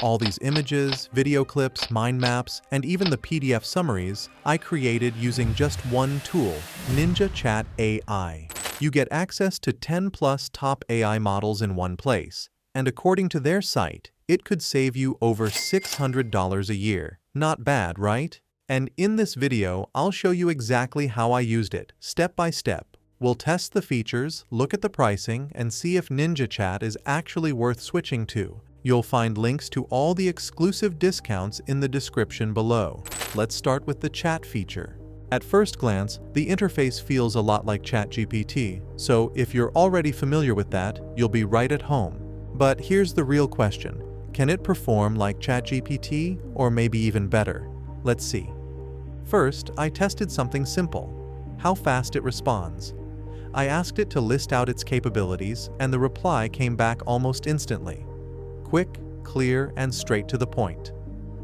All these images, video clips, mind maps, and even the PDF summaries I created using just one tool, NinjaChat AI. You get access to 10+ top AI models in one place, and according to their site, it could save you over $600 a year. Not bad, right? And in this video, I'll show you exactly how I used it, step by step. We'll test the features, look at the pricing, and see if NinjaChat is actually worth switching to. You'll find links to all the exclusive discounts in the description below. Let's start with the chat feature. At first glance, the interface feels a lot like ChatGPT, so if you're already familiar with that, you'll be right at home. But here's the real question. Can it perform like ChatGPT, or maybe even better? Let's see. First, I tested something simple: how fast it responds. I asked it to list out its capabilities, and the reply came back almost instantly. Quick, clear, and straight to the point.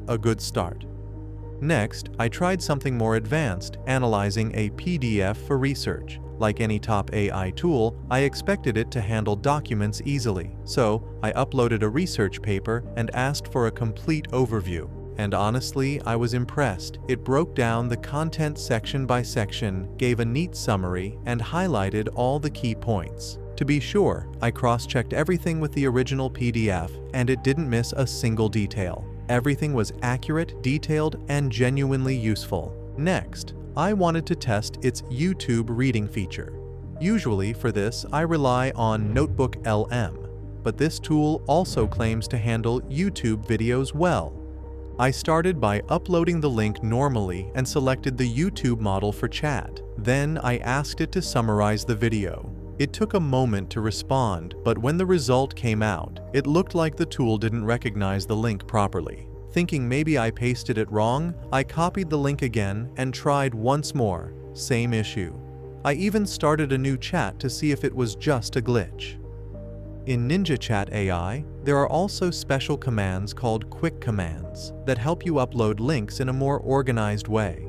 A good start. Next, I tried something more advanced, analyzing a PDF for research. Like any top AI tool, I expected it to handle documents easily, so I uploaded a research paper and asked for a complete overview. And honestly, I was impressed. It broke down the content section by section, gave a neat summary, and highlighted all the key points. To be sure, I cross-checked everything with the original PDF, and it didn't miss a single detail. Everything was accurate, detailed, and genuinely useful. Next, I wanted to test its YouTube reading feature. Usually for this, I rely on Notebook LM, but this tool also claims to handle YouTube videos well. I started by uploading the link normally and selected the YouTube model for chat. Then I asked it to summarize the video. It took a moment to respond, but when the result came out, it looked like the tool didn't recognize the link properly. Thinking maybe I pasted it wrong, I copied the link again and tried once more. Same issue. I even started a new chat to see if it was just a glitch. In NinjaChat AI, there are also special commands called quick commands that help you upload links in a more organized way.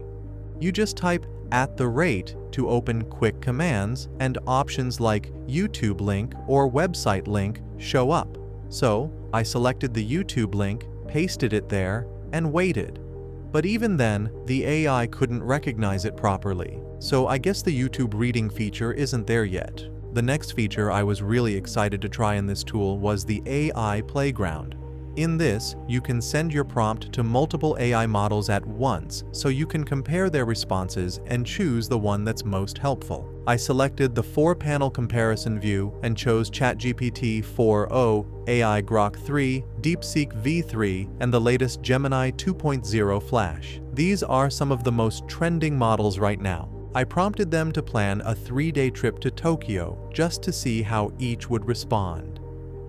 You just type @ to open quick commands, and options like YouTube link or website link show up. So I selected the YouTube link, pasted it there, and waited. But even then, the AI couldn't recognize it properly. So I guess the YouTube reading feature isn't there yet. The next feature I was really excited to try in this tool was the AI Playground. In this, you can send your prompt to multiple AI models at once, so you can compare their responses and choose the one that's most helpful. I selected the 4-panel comparison view and chose ChatGPT 4o, AI Grok 3, DeepSeek V3, and the latest Gemini 2.0 Flash. These are some of the most trending models right now. I prompted them to plan a 3-day trip to Tokyo just to see how each would respond.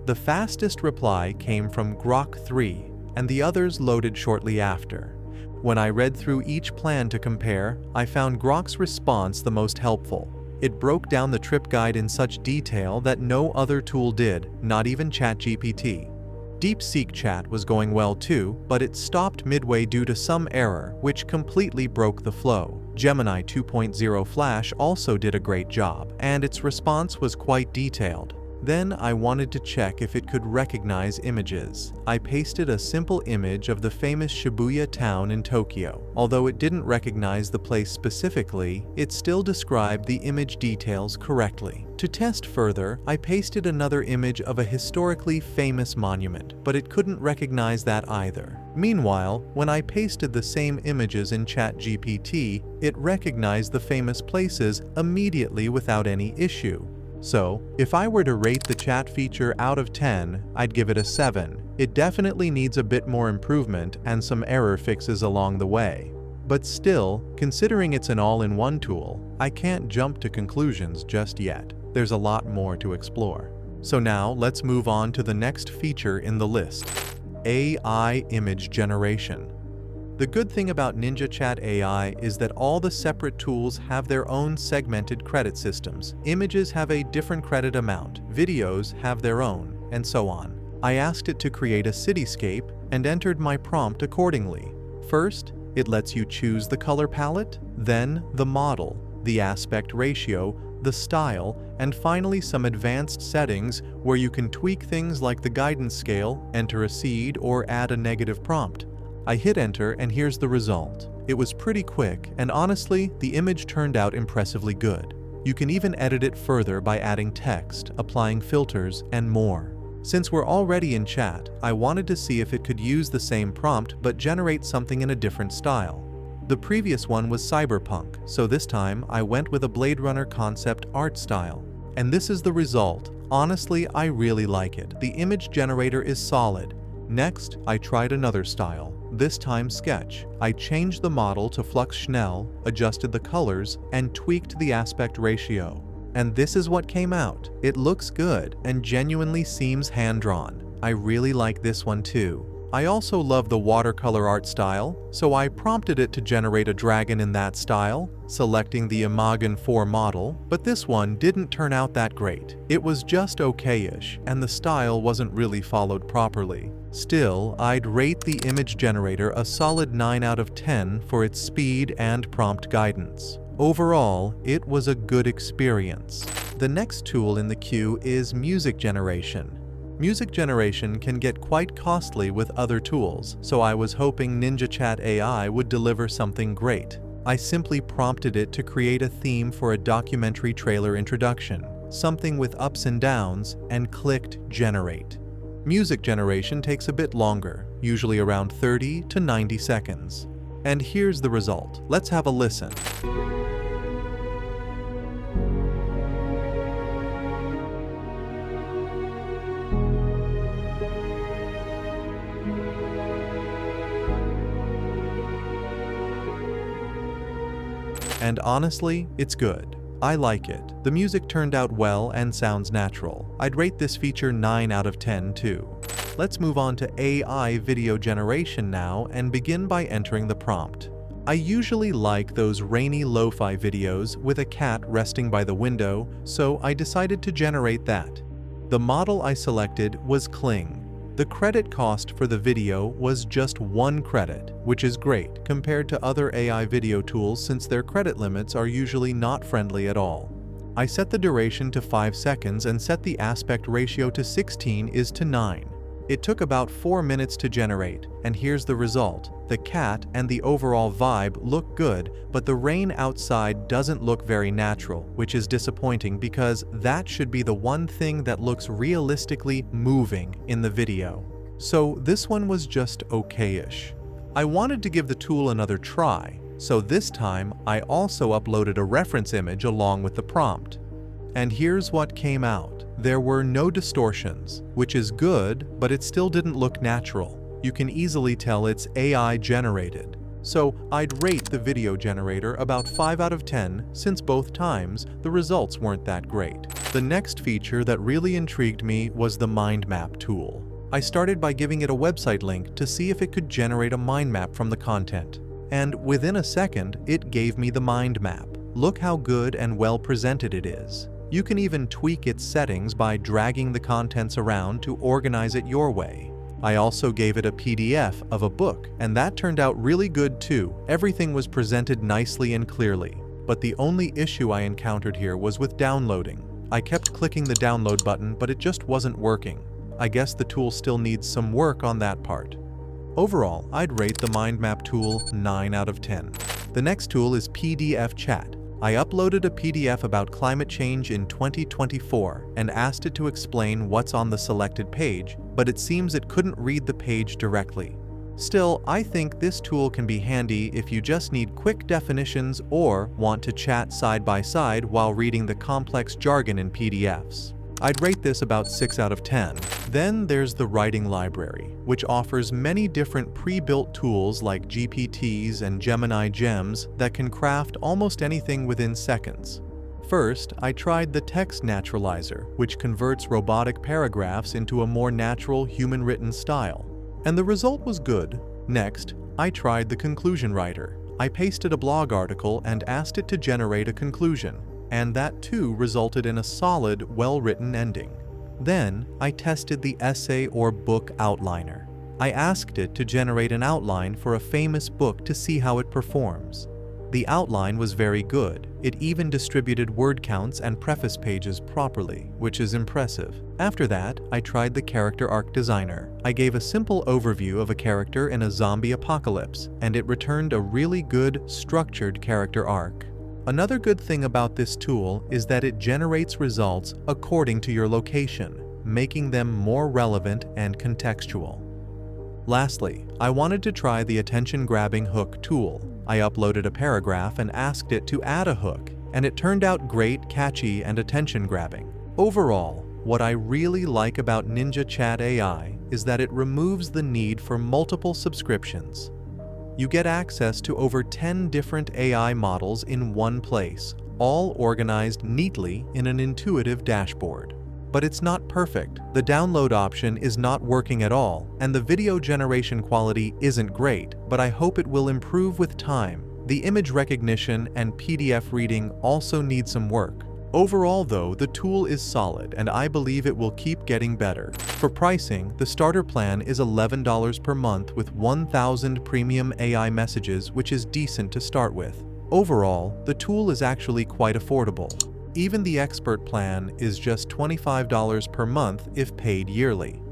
The fastest reply came from Grok 3, and the others loaded shortly after. When I read through each plan to compare, I found Grok's response the most helpful. It broke down the trip guide in such detail that no other tool did, not even ChatGPT. DeepSeek Chat was going well too, but it stopped midway due to some error, which completely broke the flow. Gemini 2.0 Flash also did a great job, and its response was quite detailed. Then I wanted to check if it could recognize images. I pasted a simple image of the famous Shibuya town in Tokyo. Although it didn't recognize the place specifically, it still described the image details correctly. To test further, I pasted another image of a historically famous monument, but it couldn't recognize that either. Meanwhile, when I pasted the same images in ChatGPT, it recognized the famous places immediately without any issue. So, if I were to rate the chat feature out of 10, I'd give it a 7. It definitely needs a bit more improvement and some error fixes along the way. But still, considering it's an all-in-one tool, I can't jump to conclusions just yet. There's a lot more to explore. So now, let's move on to the next feature in the list: AI image generation. The good thing about NinjaChat AI is that all the separate tools have their own segmented credit systems. Images have a different credit amount, videos have their own, and so on. I asked it to create a cityscape and entered my prompt accordingly. First, it lets you choose the color palette, then the model, the aspect ratio, the style, and finally some advanced settings where you can tweak things like the guidance scale, enter a seed, or add a negative prompt. I hit enter and here's the result. It was pretty quick, and honestly, the image turned out impressively good. You can even edit it further by adding text, applying filters, and more. Since we're already in chat, I wanted to see if it could use the same prompt but generate something in a different style. The previous one was cyberpunk, so this time I went with a Blade Runner concept art style. And this is the result. Honestly, I really like it. The image generator is solid. Next, I tried another style, this time sketch. I changed the model to Flux Schnell, adjusted the colors, and tweaked the aspect ratio. And this is what came out. It looks good and genuinely seems hand-drawn. I really like this one too. I also love the watercolor art style, so I prompted it to generate a dragon in that style, selecting the Imagen 4 model, but this one didn't turn out that great. It was just okay-ish, and the style wasn't really followed properly. Still, I'd rate the image generator a solid 9 out of 10 for its speed and prompt guidance. Overall, it was a good experience. The next tool in the queue is music generation. Music generation can get quite costly with other tools, so I was hoping NinjaChat AI would deliver something great. I simply prompted it to create a theme for a documentary trailer introduction, something with ups and downs, and clicked generate. Music generation takes a bit longer, usually around 30 to 90 seconds. And here's the result. Let's have a listen. And honestly, it's good. I like it. The music turned out well and sounds natural. I'd rate this feature 9 out of 10 too. Let's move on to AI video generation now and begin by entering the prompt. I usually like those rainy lo-fi videos with a cat resting by the window, so I decided to generate that. The model I selected was Kling. The credit cost for the video was just 1 credit, which is great compared to other AI video tools since their credit limits are usually not friendly at all. I set the duration to 5 seconds and set the aspect ratio to 16:9. It took about 4 minutes to generate, and here's the result. The cat and the overall vibe look good, but the rain outside doesn't look very natural, which is disappointing because that should be the one thing that looks realistically moving in the video. So this one was just okay-ish. I wanted to give the tool another try, so this time I also uploaded a reference image along with the prompt. And here's what came out. There were no distortions, which is good, but it still didn't look natural. You can easily tell it's AI generated. So I'd rate the video generator about 5 out of 10 since both times the results weren't that great. The next feature that really intrigued me was the mind map tool. I started by giving it a website link to see if it could generate a mind map from the content. And within a second, it gave me the mind map. Look how good and well presented it is. You can even tweak its settings by dragging the contents around to organize it your way. I also gave it a PDF of a book, and that turned out really good too. Everything was presented nicely and clearly. But the only issue I encountered here was with downloading. I kept clicking the download button, but it just wasn't working. I guess the tool still needs some work on that part. Overall, I'd rate the mind map tool 9 out of 10. The next tool is PDF Chat. I uploaded a PDF about climate change in 2024 and asked it to explain what's on the selected page, but it seems it couldn't read the page directly. Still, I think this tool can be handy if you just need quick definitions or want to chat side by side while reading the complex jargon in PDFs. I'd rate this about 6 out of 10. Then there's the writing library, which offers many different pre-built tools like GPTs and Gemini gems that can craft almost anything within seconds. First, I tried the text naturalizer, which converts robotic paragraphs into a more natural human-written style. And the result was good. Next, I tried the conclusion writer. I pasted a blog article and asked it to generate a conclusion. And that too resulted in a solid, well-written ending. Then, I tested the essay or book outliner. I asked it to generate an outline for a famous book to see how it performs. The outline was very good. It even distributed word counts and preface pages properly, which is impressive. After that, I tried the character arc designer. I gave a simple overview of a character in a zombie apocalypse, and it returned a really good, structured character arc. Another good thing about this tool is that it generates results according to your location, making them more relevant and contextual. Lastly, I wanted to try the attention-grabbing hook tool. I uploaded a paragraph and asked it to add a hook, and it turned out great, catchy, and attention-grabbing. Overall, what I really like about NinjaChat AI is that it removes the need for multiple subscriptions. You get access to over 10 different AI models in one place, all organized neatly in an intuitive dashboard. But it's not perfect. The download option is not working at all, and the video generation quality isn't great, but I hope it will improve with time. The image recognition and PDF reading also need some work. Overall though, the tool is solid and I believe it will keep getting better. For pricing, the starter plan is $11 per month with 1,000 premium AI messages, which is decent to start with. Overall, the tool is actually quite affordable. Even the expert plan is just $25 per month if paid yearly.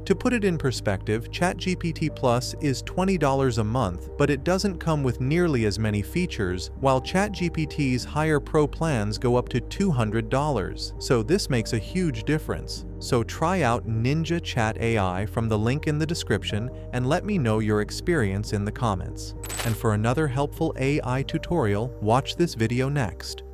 To put it in perspective, ChatGPT Plus is $20 a month, but it doesn't come with nearly as many features, while ChatGPT's higher Pro plans go up to $200, so this makes a huge difference. So try out NinjaChat AI from the link in the description and let me know your experience in the comments. And for another helpful AI tutorial, watch this video next.